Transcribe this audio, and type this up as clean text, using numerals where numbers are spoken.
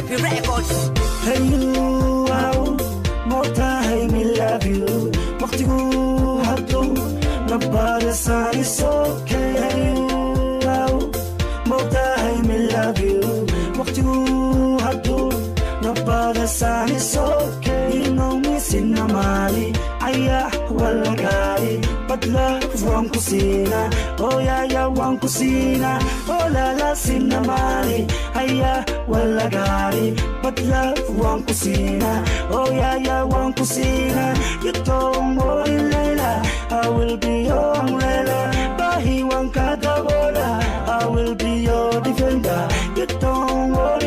Happy Records. Hey you, wow, mota hey me love you. Waqtigu haddu nabada sani soke. Hey you, wow, mota hey me love you. Waqtigu haddu nabada sani soke. You know me sinna mali, ayah wala gari. But love wan kusina, oh yeah yeah wan kusina. Oh la la sinna mali, ayah wala gari. But love wan kusina, oh yeah yeah wan kusina. You don't worry Layla, I will be your umbrella. Bahi wan kadabola, I will be your defender. You don't worry